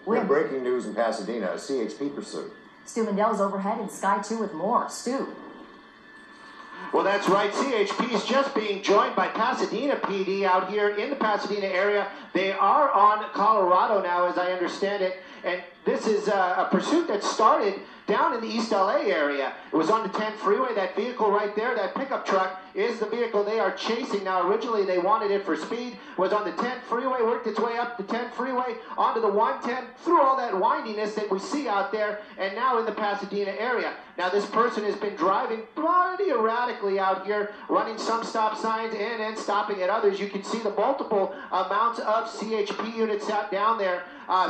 We have breaking news in Pasadena, a CHP pursuit. Stu Mandel is overhead in Sky 2 with more. Stu. Well, that's right. CHP is just being joined by Pasadena PD out here in the Pasadena area. They are on Colorado now, as I understand it. And this is a pursuit that started down in the East LA area. It was on the 10 freeway. That vehicle right there, that pickup truck, is the vehicle they are chasing. Now, originally they wanted it for speed. Was on the 10 freeway, worked its way up the 10 freeway, onto the 110, through all that windiness that we see out there, and now in the Pasadena area. Now, this person has been driving pretty erratically out here, running some stop signs and stopping at others. You can see the multiple amounts of CHP units out down there.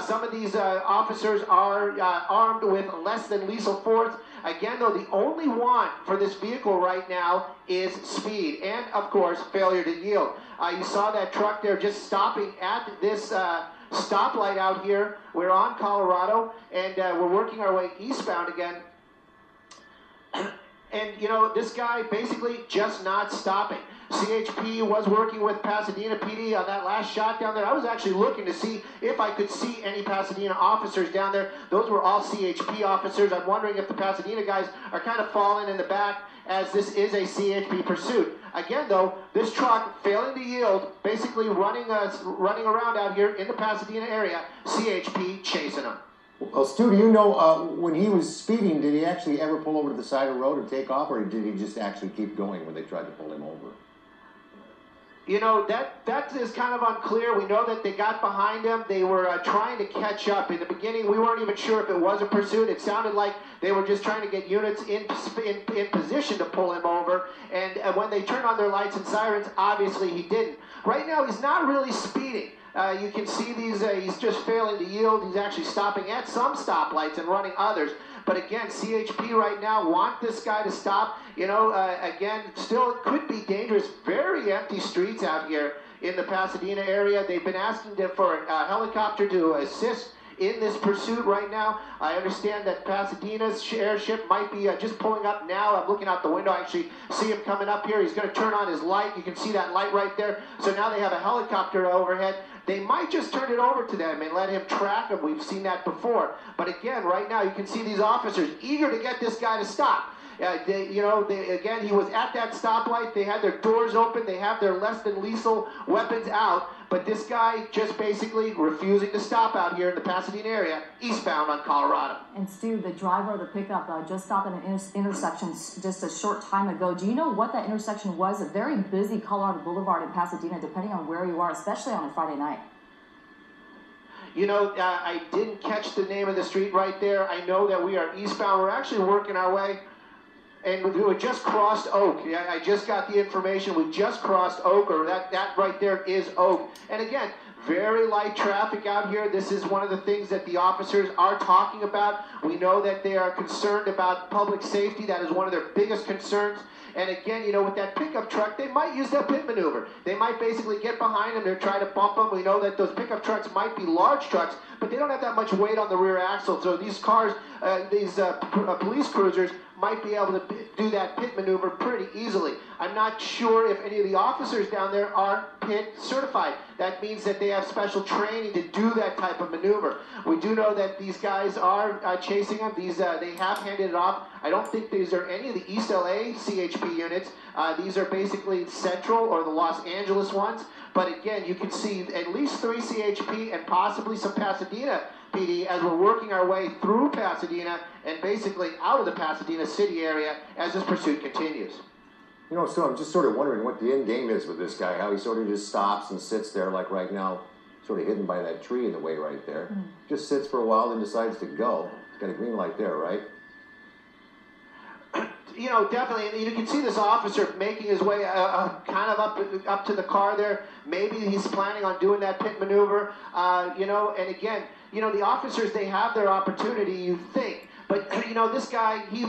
Some of these officers are armed with less than lethal force. Again, though, the only want for this vehicle right now is speed and, of course, failure to yield. You saw that truck there just stopping at this stoplight out here. We're on Colorado, and we're working our way eastbound again. And, you know, this guy basically just not stopping. CHP was working with Pasadena PD on that last shot down there. I was actually looking to see if I could see any Pasadena officers down there. Those were all CHP officers. I'm wondering if the Pasadena guys are kind of falling in the back, as this is a CHP pursuit. Again, though, this truck failing to yield, basically running around out here in the Pasadena area, CHP chasing them. Well, Stu, do you know, when he was speeding, did he actually ever pull over to the side of the road and take off, or did he just actually keep going when they tried to pull him over? You know, that is kind of unclear. We know that they got behind him. They were trying to catch up. In the beginning, we weren't even sure if it was a pursuit. It sounded like they were just trying to get units in position to pull him over. And when they turned on their lights and sirens, obviously he didn't. Right now, he's not really speeding. You can see these, he's just failing to yield. He's actually stopping at some stoplights and running others. But again, CHP right now want this guy to stop. You know, again, still it could be dangerous. Very empty streets out here in the Pasadena area. They've been asking for a helicopter to assist in this pursuit right now. I understand that Pasadena's airship might be just pulling up now. I'm looking out the window. I actually see him coming up here. He's going to turn on his light. You can see that light right there. So now they have a helicopter overhead. They might just turn it over to them and let him track him. We've seen that before. But again, right now, you can see these officers eager to get this guy to stop. Again, he was at that stoplight. They had their doors open. They have their less than lethal weapons out. But this guy just basically refusing to stop out here in the Pasadena area, eastbound on Colorado. And Stu, the driver of the pickup just stopped at an intersection just a short time ago. Do you know what that intersection was? A very busy Colorado Boulevard in Pasadena, depending on where you are, especially on a Friday night. You know, I didn't catch the name of the street right there. I know that we are eastbound. We're actually working our way. And we just crossed Oak. Yeah, I just got the information. We just crossed Oak, or that right there is Oak. And again, very light traffic out here. This is one of the things that the officers are talking about. We know that they are concerned about public safety. That is one of their biggest concerns. And again, you know, with that pickup truck, they might use that pit maneuver. They might basically get behind them. They're trying to bump them. We know that those pickup trucks might be large trucks, but they don't have that much weight on the rear axle. So these cars, these police cruisers, might be able to do that pit maneuver pretty easily. I'm not sure if any of the officers down there are pit certified. That means that they have special training to do that type of maneuver. We do know that these guys are chasing them. These they have handed it off. I don't think these are any of the East LA CHP units. These are basically Central or the Los Angeles ones. But again, you can see at least 3 CHP and possibly some Pasadena PD as we're working our way through Pasadena and basically out of the Pasadena city area as this pursuit continues. You know, so I'm just sort of wondering what the end game is with this guy, how he sort of just stops and sits there, like right now, sort of hidden by that tree in the way right there. Mm-hmm. Just sits for a while, then decides to go. He's got a green light there, right? You know, definitely. You can see this officer making his way kind of up to the car there. Maybe he's planning on doing that pit maneuver. You know, and again, you know, the officers, they have their opportunity, you think. But, you know, this guy, he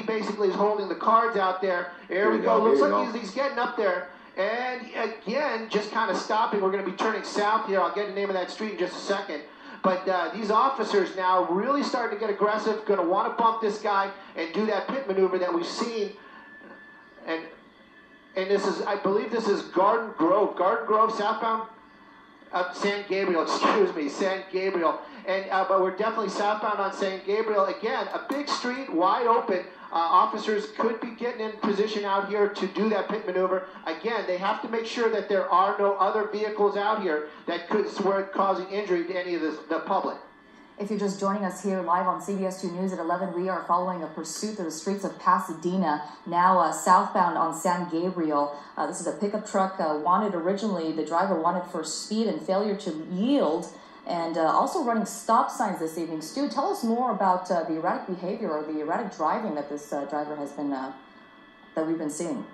basically is holding the cards out there. Here we go. Looks like he's getting up there. And again, just kind of stopping. We're going to be turning south here. I'll get the name of that street in just a second. But these officers now really starting to get aggressive, going to want to bump this guy and do that pit maneuver that we've seen. And this is, I believe this is Garden Grove. Garden Grove, southbound. San Gabriel, excuse me, San Gabriel. And but we're definitely southbound on San Gabriel. Again, a big street, wide open. Officers could be getting in position out here to do that pit maneuver. Again, they have to make sure that there are no other vehicles out here that could swear causing injury to any of the public. If you're just joining us here live on CBS 2 News at 11, we are following a pursuit through the streets of Pasadena, now southbound on San Gabriel. This is a pickup truck wanted originally, the driver wanted for speed and failure to yield, and also running stop signs this evening. Stu, tell us more about the erratic behavior or the erratic driving that this driver has been, that we've been seeing.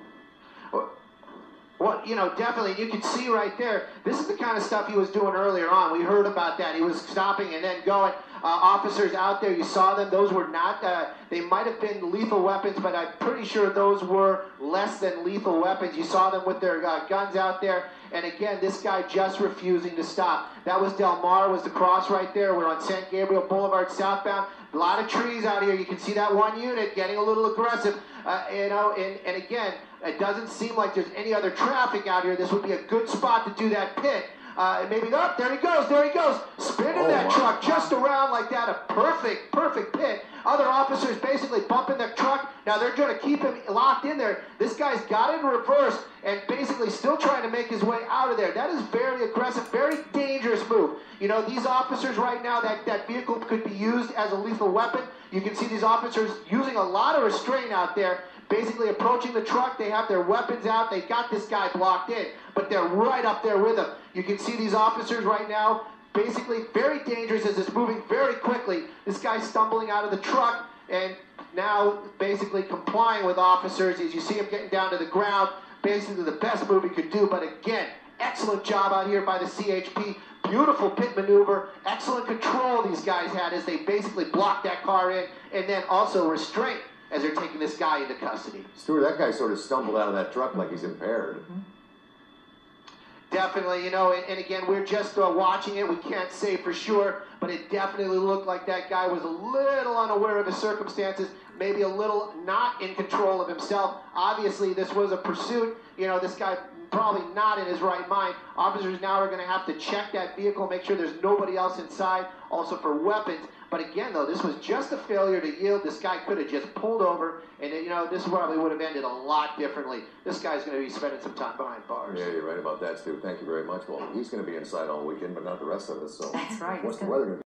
Well, you know, definitely, you can see right there, this is the kind of stuff he was doing earlier on. We heard about that. He was stopping and then going. Officers out there, you saw them. Those were not, they might have been lethal weapons, but I'm pretty sure those were less than lethal weapons. You saw them with their guns out there. And again, this guy just refusing to stop. That was Del Mar, was the cross right there. We're on San Gabriel Boulevard southbound. A lot of trees out here. You can see that one unit getting a little aggressive. You know, and again, it doesn't seem like there's any other traffic out here. This would be a good spot to do that pit. Maybe, oh, there he goes, spinning that truck just around like that, a perfect pit. Other officers basically bumping the truck. Now they're trying to keep him locked in there. This guy's got it in reverse and basically still trying to make his way out of there. That is very aggressive, very dangerous move. You know, these officers right now, that vehicle could be used as a lethal weapon. You can see these officers using a lot of restraint out there, basically approaching the truck. They have their weapons out. They got this guy blocked in, but they're right up there with him. You can see these officers right now, basically very dangerous as it's moving very quickly. This guy's stumbling out of the truck and now basically complying with officers as you see him getting down to the ground. Basically the best move he could do, but again, excellent job out here by the CHP. Beautiful pit maneuver, excellent control these guys had as they basically blocked that car in, and then also restraint as they're taking this guy into custody. Stuart, that guy sort of stumbled out of that truck like he's impaired. Mm-hmm. Definitely, you know, and again, we're just watching it. We can't say for sure, but it definitely looked like that guy was a little unaware of his circumstances, maybe a little not in control of himself. Obviously, this was a pursuit. You know, this guy probably not in his right mind. Officers now are going to have to check that vehicle, make sure there's nobody else inside, also for weapons. But again, though, this was just a failure to yield. This guy could have just pulled over, and, you know, this probably would have ended a lot differently. This guy's going to be spending some time behind bars. Yeah, you're right about that, Stu. Thank you very much. Well, he's going to be inside all weekend, but not the rest of us. So That's right. What's the weather going to be?